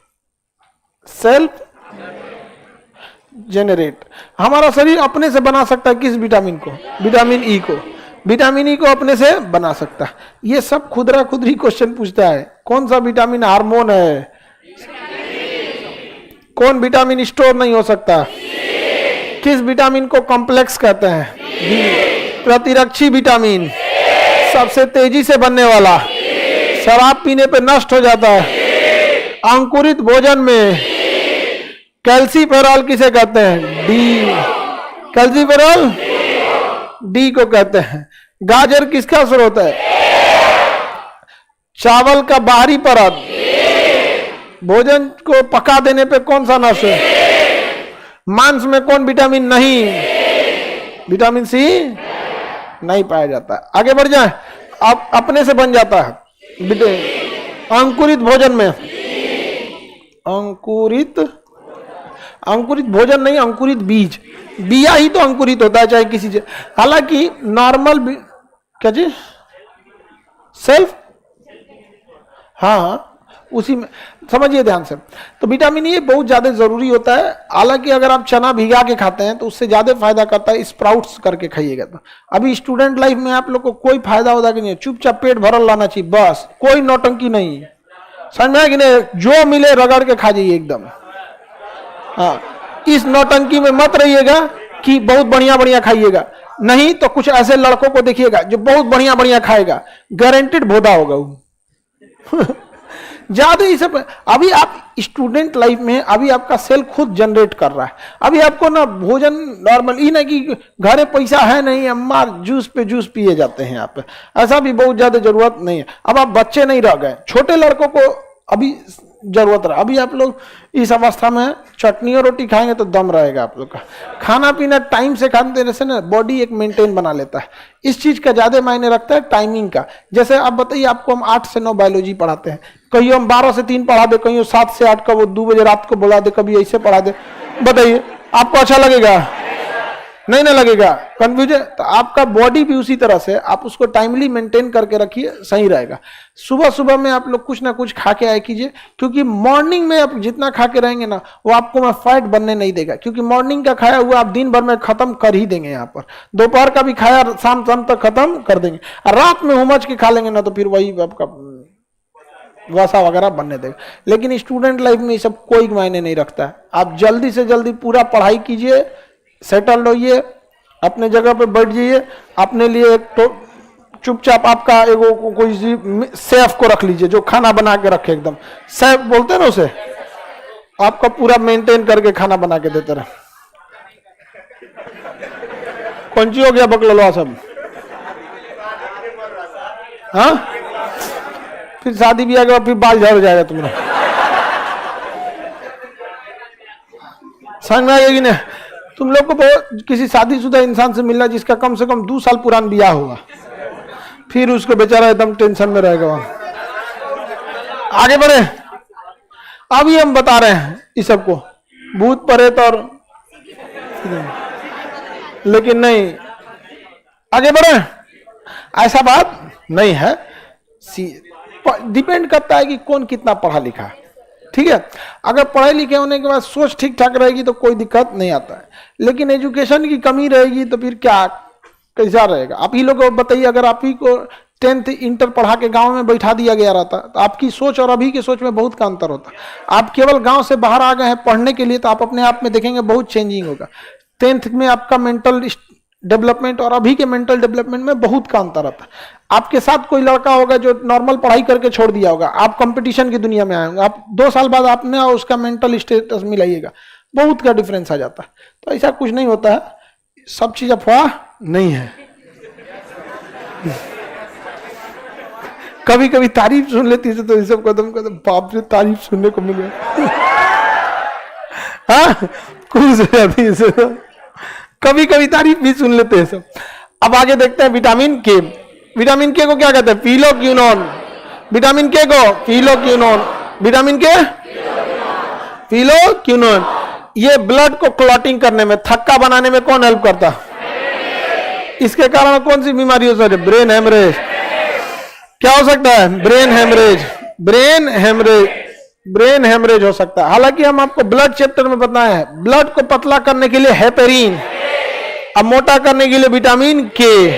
हमारा शरीर अपने से बना सकता है। किस विटामिन को? विटामिन ई को। विटामिन ई को अपने से बना सकता है। ये सब खुदरा खुदरी क्वेश्चन पूछता है। कौन सा विटामिन हार्मोन है? कौन विटामिन स्टोर नहीं हो सकता? किस विटामिन को कॉम्प्लेक्स कहते हैं? डी। प्रतिरक्षी विटामिन, सबसे तेजी से बनने वाला, शराब पीने पे नष्ट हो जाता है। अंकुरित भोजन में कैल्सीफेरॉल किसे कहते हैं? डी। कैल्सीफेरॉल डी को कहते हैं। गाजर किसका स्रोत है? चावल का बाहरी परत भोजन को पका देने पे कौन सा नष्ट है? मांस में कौन विटामिन नहीं? विटामिन सी नहीं पाया जाता। आगे बढ़ जाए, आप अपने से बन जाता है। अंकुरित भोजन में अंकुरित भोजन नहीं, अंकुरित बीज, बिया ही तो अंकुरित होता है चाहे किसी चीज। हालांकि नॉर्मल क्या चीज? सेल्फ, हाँ उसी में समझिए ध्यान से। तो विटामिन ए बहुत ज्यादा जरूरी होता है। हालांकि अगर आप चना भिगा के खाते हैं तो उससे ज्यादा फायदा करता है स्प्राउट्स करके खाइएगा। तो अभी स्टूडेंट लाइफ में आप लोग को कोई फायदा होता कि नहीं? चुपचाप पेट भरल रहना चाहिए बस, कोई नौटंकी नहीं। समझ में आया कि नहीं? जो मिले रगड़ के खा जाइए एकदम। हाँ, इस नौटंकी में मत रहिएगा कि बहुत बढ़िया बढ़िया खाइएगा। नहीं तो कुछ ऐसे लड़कों को देखिएगा जो बहुत बढ़िया बढ़िया खाएगा, गारंटेड भोदा होगा वो। ज्यादा ही सब। अभी आप स्टूडेंट लाइफ में, अभी आपका सेल खुद जनरेट कर रहा है। अभी आपको ना भोजन नॉर्मल ही ना कि घरे पैसा है नहीं, अम्मा जूस पे जूस पिए जाते हैं आप, ऐसा भी बहुत ज्यादा जरूरत नहीं है। अब आप बच्चे नहीं रह गए, छोटे लड़कों को अभी जरूरत रहा। अभी आप लोग इस अवस्था में चटनी और रोटी खाएंगे तो दम रहेगा आप लोग का। खाना पीना टाइम से खाने से ना बॉडी एक मेंटेन बना लेता है। इस चीज का ज्यादा मायने रखता है टाइमिंग का। जैसे आप बताइए, आपको हम 8 से 9 बायोलॉजी पढ़ाते हैं, कहीं हम 12 से 3 पढ़ा दे, कहीं 7 से 8 का वो 2 बजे रात को बुला दे, कभी ऐसे पढ़ा दे। बताइए आपको अच्छा लगेगा? नहीं ना लगेगा, कंफ्यूजन। तो आपका बॉडी भी उसी तरह से, आप उसको टाइमली मेंटेन करके रखिए, सही रहेगा। सुबह सुबह में आप लोग कुछ ना कुछ खा के आए कीजिए, क्योंकि मॉर्निंग में आप जितना खा के रहेंगे ना, वो आपको मैं फैट बनने नहीं देगा। क्योंकि मॉर्निंग का खाया हुआ आप दिन भर में खत्म कर ही देंगे। यहाँ पर दोपहर का भी खाया शाम तक खत्म कर देंगे, और रात में उमच के खा लेंगे ना तो फिर वही आपका वसा वगैरह बनने देगा। लेकिन स्टूडेंट लाइफ में ये सब कोई मायने नहीं रखता है। आप जल्दी से जल्दी पूरा पढ़ाई कीजिए, सेटल होइए, अपने जगह पे बैठ जाइए। अपने लिए एक तो चुपचाप आपका एगो कोई शेफ को रख लीजिए जो खाना बना के रखे, एकदम शेफ बोलते हैं ना उसे, आपका पूरा मेंटेन करके खाना बना के देते रहे। कौन सी हो गया बकलवा सब? हाँ, फिर शादी ब्याह के बाद फिर बाल झड़ जाएगा तुम्हारा। समझ में आएगी ना? तुम लोग को बहुत किसी शादीशुदा इंसान से मिलना जिसका कम से कम 2 साल पुराना ब्याह होगा, फिर उसको बेचारा एकदम टेंशन में रहेगा वहां। आगे बढ़े, अभी हम बता रहे हैं इस सबको, भूत प्रेत और, लेकिन नहीं, आगे बढ़े, ऐसा बात नहीं है। डिपेंड करता है कि कौन कितना पढ़ा लिखा है। ठीक है, अगर पढ़े लिखे होने के बाद सोच ठीक ठाक रहेगी तो कोई दिक्कत नहीं आता है। लेकिन एजुकेशन की कमी रहेगी तो फिर क्या, कैसा रहेगा? आप ही लोग को बताइए, अगर आप ही को 10th इंटर पढ़ा के गांव में बैठा दिया गया रहता तो आपकी सोच और अभी की सोच में बहुत का अंतर होता। आप केवल गांव से बाहर आ गए हैं पढ़ने के लिए, तो आप अपने आप में देखेंगे बहुत चेंजिंग होगा। 10th में आपका मेंटल डेवलपमेंट और अभी के मेंटल डेवलपमेंट में बहुत का अंतर आता है। आपके साथ कोई लड़का होगा जो नॉर्मल पढ़ाई करके छोड़ दिया होगा, आप कंपटीशन की दुनिया में आए होंगे, आप 2 साल बाद आपने उसका मेंटल स्टेटस मिलाइएगा, बहुत का डिफरेंस आ जाता है। तो ऐसा कुछ नहीं होता है, सब चीज अफवाह नहीं है। कभी कभी तारीफ सुन लेती है तो सब कदम कदम बाप रे तारीफ सुनने को मिले। हाँ, खुश हो जाती है, कभी कभी तारीफ भी सुन लेते हैं सब। अब आगे देखते हैं विटामिन के। विटामिन के को क्या कहते हैं? फिलोक्विनोन। विटामिन के को फिलोक्विनोन, विटामिन के फिलोक्विनोन। ये ब्लड को क्लॉटिंग करने में, थक्का बनाने में कौन हेल्प करता? इसके कारण कौन सी बीमारी हो सकती है? Brain haemorrhage. क्या हो सकता है? Brain haemorrhage. Brain haemorrhage, brain haemorrhage हो सकता है। हालांकि हम आपको ब्लड चैप्टर में बताए हैं, ब्लड को पतला करने के लिए हेपेरिन, अब मोटा करने के लिए विटामिन के।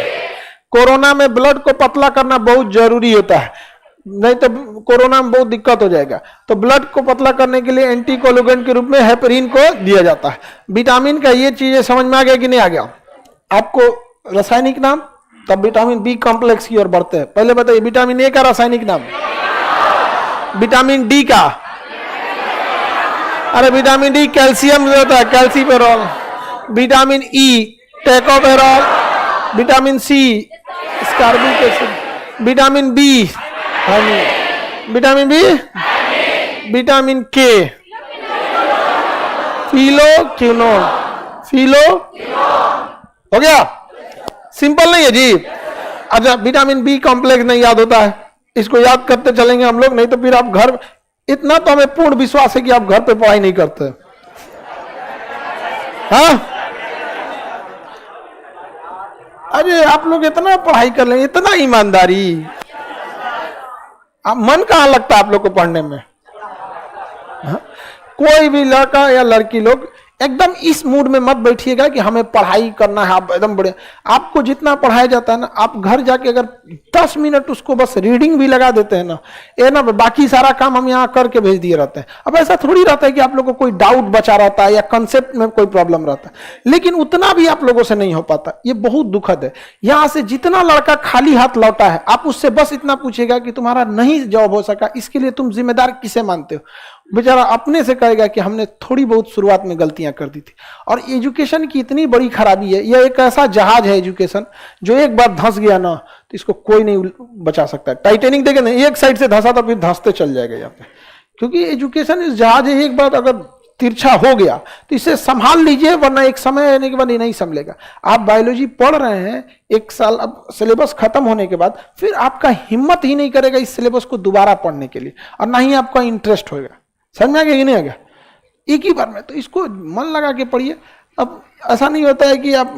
कोरोना में ब्लड को पतला करना बहुत जरूरी होता है, नहीं तो कोरोना में बहुत दिक्कत हो जाएगा। तो ब्लड को पतला करने के लिए एंटीकोलुगेंट के रूप में हेपेरिन को दिया जाता है। विटामिन का ये चीजें समझ में आ गया कि नहीं आ गया आपको? रासायनिक नाम, तब विटामिन बी कॉम्प्लेक्स की ओर बढ़ते हैं। पहले बताइए विटामिन ए का रासायनिक नाम, विटामिन डी का, अरे विटामिन डी कैल्शियम जो होता है calciferol, vitamin E tocopherol, vitamin C ascorbic acid, vitamin B vitamin B, vitamin K phylloquinone, फिलो हो गया। सिंपल नहीं है जी। अच्छा विटामिन बी कॉम्प्लेक्स नहीं याद होता है, इसको याद करते चलेंगे हम लोग, नहीं तो फिर आप घर, इतना तो हमें पूर्ण विश्वास है कि आप घर पे पढ़ाई नहीं करते। हाँ अरे आप लोग इतना पढ़ाई कर लेंगे, इतना ईमानदारी, आप मन कहाँ लगता है आप लोग को पढ़ने में? हाँ? कोई भी लड़का या लड़की लोग एकदम इस मूड में मत बैठिएगा कि हमें पढ़ाई करना है। आप एकदम बड़े, आपको जितना पढ़ाया जाता है ना, आप घर जाके अगर 10 मिनट उसको बस रीडिंग भी लगा देते हैं ना, ये ना बाकी सारा काम हम यहाँ करके भेज दिए रहते हैं। अब ऐसा थोड़ी रहता है कि आप लोगों को कोई डाउट बचा रहता है या कंसेप्ट में कोई प्रॉब्लम रहता है, लेकिन उतना भी आप लोगों से नहीं हो पाता। ये बहुत दुखद है। यहाँ से जितना लड़का खाली हाथ लौटा है, आप उससे बस इतना पूछेगा कि तुम्हारा नहीं जॉब हो सका, इसके लिए तुम जिम्मेदार किसे मानते हो? बेचारा अपने से कहेगा कि हमने थोड़ी बहुत शुरुआत में गलतियां कर दी थी। और एजुकेशन की इतनी बड़ी खराबी है, यह एक ऐसा जहाज है एजुकेशन, जो एक बार धंस गया ना तो इसको कोई नहीं बचा सकता। टाइटेनिक देखे ना, एक साइड से धंसा तो फिर धंसते चल जाएगा यहाँ पे, क्योंकि एजुकेशन इस जहाज है, एक बार अगर तिरछा हो गया तो इसे संभाल लीजिए, वरना एक समय आने के बाद ये नहीं संभलेगा। आप बायोलॉजी पढ़ रहे हैं, एक साल अब सिलेबस खत्म होने के बाद फिर आपका हिम्मत ही नहीं करेगा इस सिलेबस को दोबारा पढ़ने के लिए, और ना ही आपका इंटरेस्ट होगा। समझ में आ गया कि नहीं आ गया? एक ही बार में, तो इसको मन लगा के पढ़िए। अब ऐसा नहीं होता है कि आप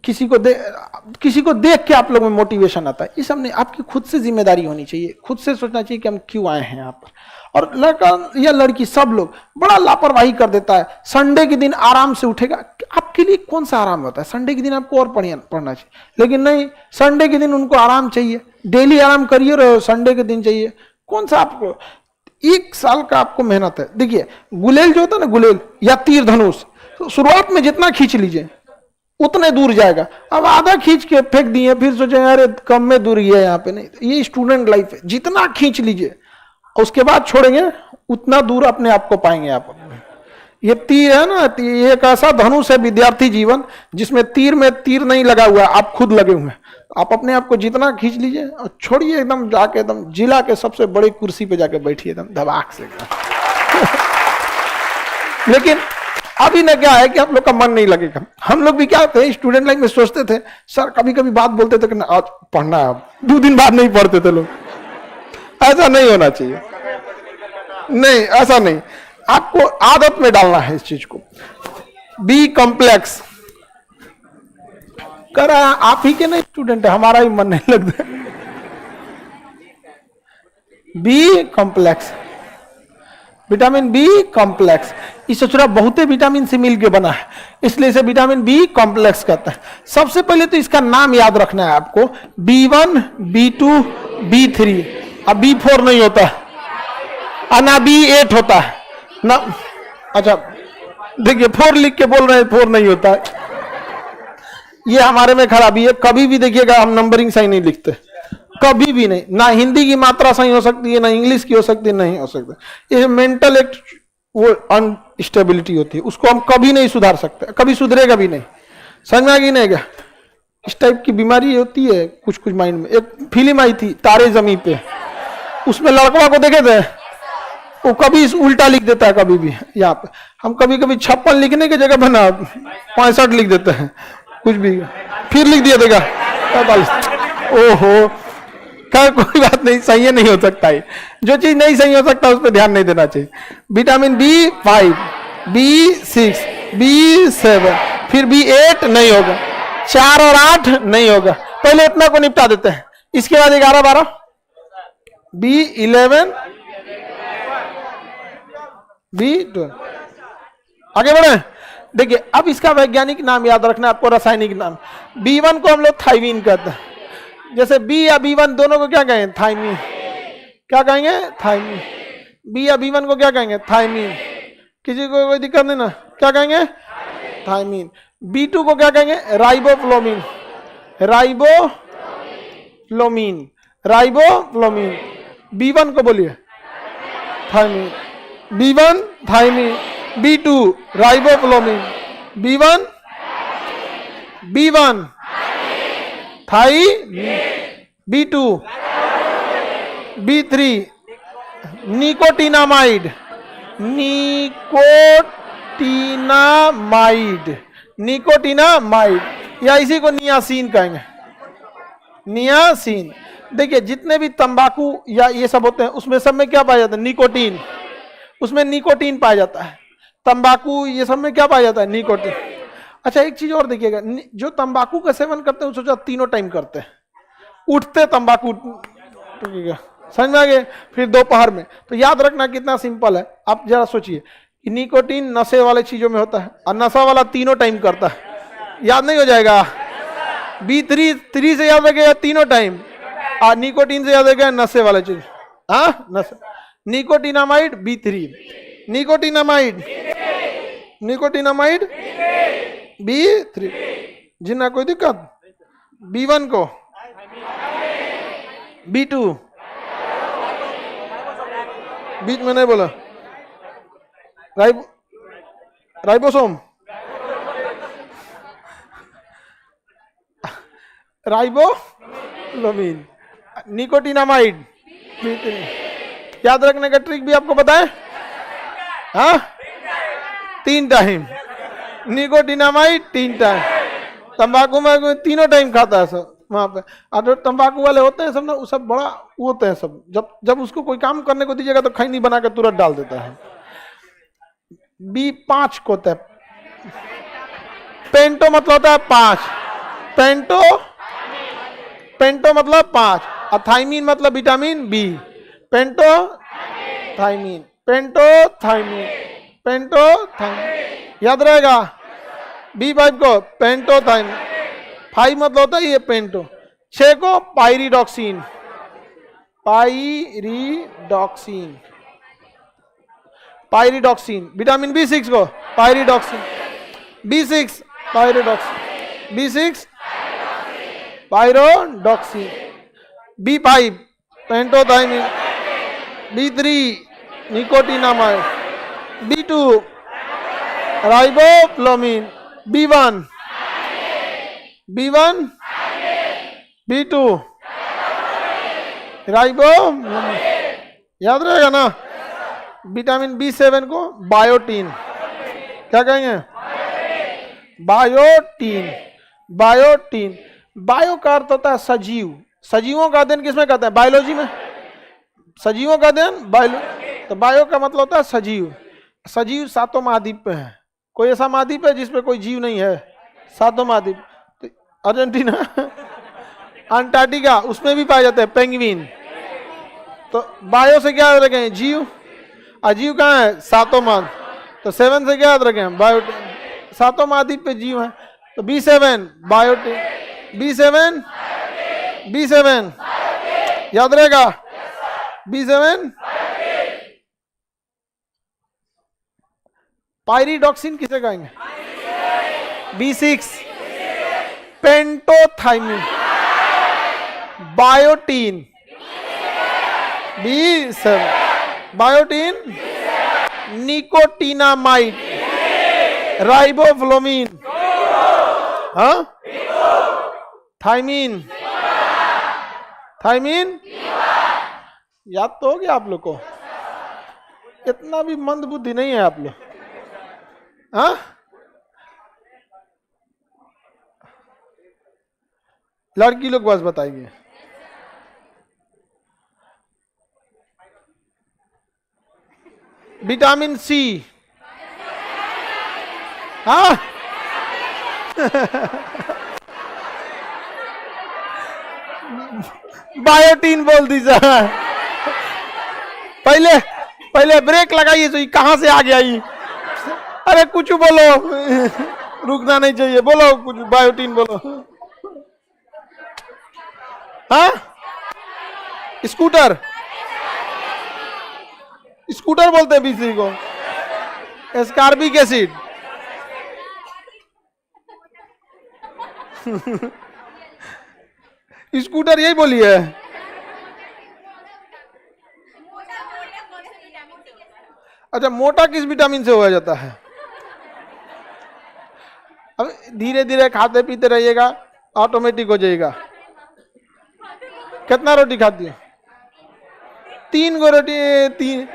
किसी को देख के आप लोगों में मोटिवेशन आता है, ये सब नहीं। आपकी खुद से जिम्मेदारी होनी चाहिए, खुद से सोचना चाहिए कि हम क्यों आए हैं यहाँ पर। और लड़का या लड़की सब लोग बड़ा लापरवाही कर देता है। संडे के दिन आराम से उठेगा, आपके लिए कौन सा आराम होता है? संडे के दिन आपको और पढ़ना चाहिए, लेकिन नहीं, संडे के दिन उनको आराम चाहिए। डेली आराम करिए रहे, संडे के दिन चाहिए। कौन सा आपको? 1 साल का आपको मेहनत है। देखिए गुलेल जो होता है ना, गुलेल या तीर धनुष, तो शुरुआत में जितना खींच लीजिए उतने दूर जाएगा। अब आधा खींच के फेंक दिए, फिर सोचे अरे कम में दूर गया यहाँ पे। नहीं, ये स्टूडेंट लाइफ है, जितना खींच लीजिए उसके बाद छोड़ेंगे उतना दूर अपने आप को पाएंगे आप। ये तीर है ना, ये एक ऐसा धनुष है विद्यार्थी जीवन, जिसमें तीर में तीर नहीं लगा हुआ है, आप खुद लगे हुए हैं। आप अपने आप को जितना खींच लीजिए और छोड़िए, एकदम जाके एकदम जिला के सबसे बड़ी कुर्सी पे जाके बैठिए एकदम धबाक से। लेकिन अभी ना क्या है कि आप लोग का मन नहीं लगेगा। हम लोग भी क्या थे, स्टूडेंट लाइफ में सोचते थे, सर कभी कभी बात बोलते थे कि आज पढ़ना है, 2 दिन बाद नहीं पढ़ते थे लोग। ऐसा नहीं होना चाहिए, नहीं ऐसा नहीं, आपको आदत में डालना है इस चीज को। बी कॉम्प्लेक्स कर रहा है, आप ही के नहीं स्टूडेंट है, हमारा ही मन नहीं लगता। B complex, vitamin B complex, इस चूरा बहुते विटामिन से मिलकर बना है, इसलिए इसे विटामिन बी कॉम्प्लेक्स कहते हैं। सबसे पहले तो इसका नाम याद रखना है आपको, B1, B2, B3, अब B4 नहीं होता है ना, B8 होता है ना। अच्छा देखिए 4 लिख के बोल रहे हैं, 4 नहीं होता है, ये हमारे में खराबी है। कभी भी देखिएगा हम नंबरिंग सही नहीं लिखते, कभी भी नहीं। ना हिंदी की मात्रा सही हो सकती है, ना इंग्लिश की हो सकती है, नहीं हो सकता। ये मेंटल एक वो अनस्टेबिलिटी होती है, उसको हम कभी नहीं सुधार सकते, कभी सुधरेगा भी नहीं। समझ में आ गई नहीं क्या? इस टाइप की बीमारी होती है कुछ कुछ माइंड में। एक फिल्म आई थी तारे जमी पे, उसमें लड़का को देखे थे, वो कभी उल्टा लिख देता है, कभी भी। यहाँ पे हम कभी कभी 56 लिखने की जगह पे ना 65 लिख देते हैं, कुछ भी फिर लिख दिया देगा 45। ओहो, कोई बात नहीं, सही नहीं हो सकता है। जो चीज नहीं सही हो सकता उस पर ध्यान नहीं देना चाहिए। विटामिन B5, B6, B7, फिर B8 नहीं होगा, 4 और 8 नहीं होगा। पहले इतना को निपटा देते हैं, इसके बाद 11 12, B11, B12, आगे बढ़े। देखिए अब इसका वैज्ञानिक नाम याद रखना आपको, रासायनिक नाम। B1 को हम लोग थाइमीन कहते हैं। जैसे B या B1 दोनों को क्या कहेंगे? थाइमीन। क्या कहेंगे? थाइमीन। B या B1 को क्या कहेंगे? थाइमीन। किसी को कोई दिक्कत नहीं ना? क्या कहेंगे? थाइमीन। B2 को क्या कहेंगे? राइबोफ्लोमीन। राइबोफ्लोमीन, राइबोफ्लोमीन। B1 को बोलिए thiamine, B1 thiamine, B2 riboflavin, B1 thiamine, B2, B3 nicotinamide, nicotinamide या इसी को नियासिन कहेंगे, नियासिन। देखिए जितने भी तंबाकू या ये सब होते हैं उसमें सब में क्या पाया जाता है? निकोटीन। उसमें निकोटीन पाया जाता है। तंबाकू ये सब में क्या पाया जाता है? निकोटीन। अच्छा एक चीज और देखिएगा, जो तंबाकू का सेवन करते हैं सोचा तीनों टाइम करते हैं, उठते तंबाकू, समझ में आ गए, फिर दोपहर में। तो याद रखना कितना सिंपल है, आप जरा सोचिए कि निकोटीन नशे वाले चीजों में होता है और नशा वाला तीनों टाइम करता है। याद नहीं हो जाएगा? B3 से याद रखेगा तीनों टाइम, और निकोटीन से याद रखेगा नशे वाले चीज। हाँ नशा, निकोटिनामाइड B3, निकोटिनामाइड B3। जिन्ना कोई दिक्कत? B1 को, B2 बीच में नहीं बोला, राइबोसोम, राइबोफ्लोमीन, निकोटिनामाइड B3। याद रखने का ट्रिक भी आपको बताएं? हाँ 3 टाइम, निकोटिनामाइड 3 टाइम। तंबाकू में तीनों टाइम खाता है सब वहां पे। और जो तंबाकू वाले होते हैं सब ना, वो सब बड़ा वो होते हैं सब, जब उसको कोई काम करने को दीजिएगा तो खैनी बना के तुरंत डाल देता है। B5 को होता है पेंटो, मतलब होता है 5, पेंटो मतलब 5, और थाइमीन मतलब विटामिन B। पेंटो थाइमीन, याद रहेगा। B5 को पेंटो थाइमीन, 5 मतलब होता है ये पेंटो। 6 को पायरिडॉक्सिन, विटामिन B6 को pyridoxine, B6 pyridoxine, B5 पेंटोथाइमिन, B3 nicotinamide, B2 riboflavin, B1 B2 राइबोफ्लोमीन। याद रहेगा ना। विटामिन B7 को बायोटीन, क्या कहेंगे? बायोटीन। बायो का अर्थ होता है सजीव। सजीवों का अध्ययन किसमें कहते हैं? बायोलॉजी में। सजीवों का अध्ययन बायो, तो बायो का मतलब होता है सजीव। सजीव 7 महाद्वीप पे है। कोई ऐसा महाद्वीप है जिसपे कोई जीव नहीं है? 7 महाद्वीप। तो अर्जेंटीना, अंटार्कटिका, उसमें भी पाए जाते हैं पेंगुइन। तो बायो से क्या याद रखें? जीव। अजीव कहाँ है? 7 महाद्वीप। तो 7 से क्या याद रखें? बायोटीन। 7 महाद्वीप पे जीव है। तो B7 बायोटीन, B7 याद रहेगा। B7 पायरिडॉक्सिन किसे कहेंगे? B6 पेंटोथाइमिन, biotin, B7 biotin, nicotinamide, riboflavin, हाँ थाइमीन याद तो हो गया आप लोग को। इतना भी मंद बुद्धि नहीं है आप लोग। हाँ लड़की लोग बस बताइए। विटामिन C हाँ बायोटीन बोल दी सर। पहले पहले ब्रेक लगाइए, तो कहां से आ गया ये? अरे कुछ बोलो, रुकना नहीं चाहिए, बोलो कुछ, बायोटीन बोलो। हाँ स्कूटर, स्कूटर बोलते हैं बीसी को। एस्कार्बिक एसिड, स्कूटर यही बोली है। अच्छा मोटा किस विटामिन से हो जाता है? अब धीरे धीरे खाते पीते रहिएगा, ऑटोमेटिक हो जाएगा। कितना रोटी खाती है? 3 गो रोटी, 3।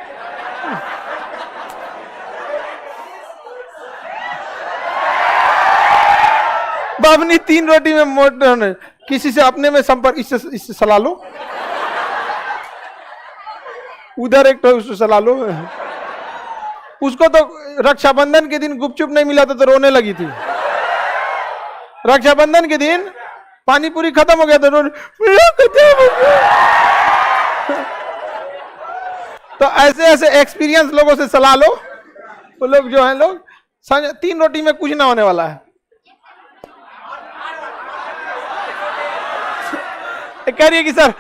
बाबनी 3 रोटी में मोटे होने, किसी से अपने में संपर्क, इससे सलाह लो, उधर एक तो उससे सलाह लो। उसको तो रक्षाबंधन के दिन गुपचुप नहीं मिला था तो रोने लगी थी। रक्षाबंधन के दिन पानी पूरी खत्म हो गया तो रोने, तो ऐसे ऐसे एक्सपीरियंस लोगों से सलाह लो। वो लोग जो है लोग 3 रोटी में कुछ ना होने वाला है। कह रही है कि सर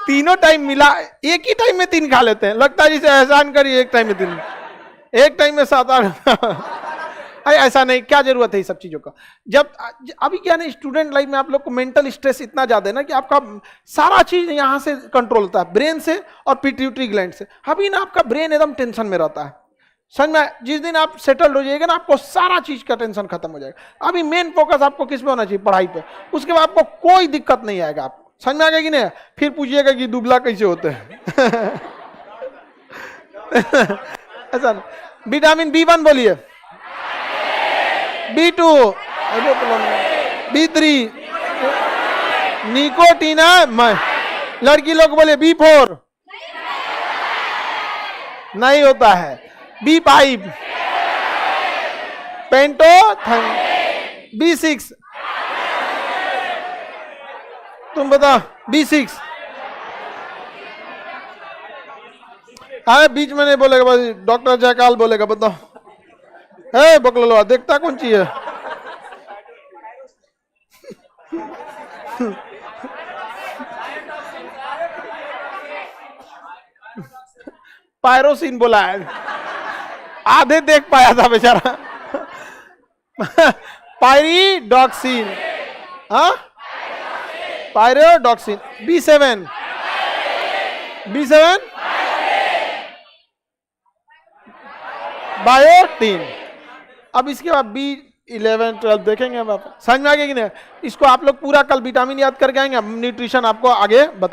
तीनों टाइम मिला, एक ही टाइम में 3 खा लेते हैं, लगता है जिसे एहसान करिए, एक टाइम में 3, एक टाइम में 7-8। ऐसा नहीं, क्या जरूरत है इस सब चीजों का? जब अभी क्या नहीं, स्टूडेंट लाइफ में आप लोग को मेंटल स्ट्रेस इतना ज्यादा है ना कि आपका सारा चीज यहां से कंट्रोल होता है, ब्रेन से और पिट्यूटरी ग्लैंड से। अभी ना आपका ब्रेन एकदम टेंशन में रहता है। समझ में? जिस दिन आप सेटल हो जाइएगा ना, आपको सारा चीज का टेंशन खत्म हो जाएगा। अभी मेन फोकस आपको किस पे होना चाहिए? पढ़ाई पे। उसके बाद आपको कोई दिक्कत नहीं आएगा। आपको समझ में आ गया कि नहीं? फिर पूछिएगा कि दुबला कैसे होते हैं। ऐसा विटामिन B1 बोलिए, B2, B3, निकोटीना, लड़की लोग बोले B4 नहीं होता है, B5, पेंटोथन, B6, तुम बताओ B6। हाँ बीच में नहीं बोलेगा, बस डॉक्टर जयकाल बोलेगा। बताओ है बकलोलवा, देखता कौन चीज है? पायरोसिन बोला है, आधे देख पाया था बेचारा। पायरिडॉक्सिन, हाँ पायरिडॉक्सिन, B7, B7 बायोटीन। अब इसके बाद B11, 12 देखेंगे। अब आप समझ में आ गया कि नहीं? इसको आप लोग पूरा कल विटामिन याद करके आएंगे, न्यूट्रिशन आपको आगे बता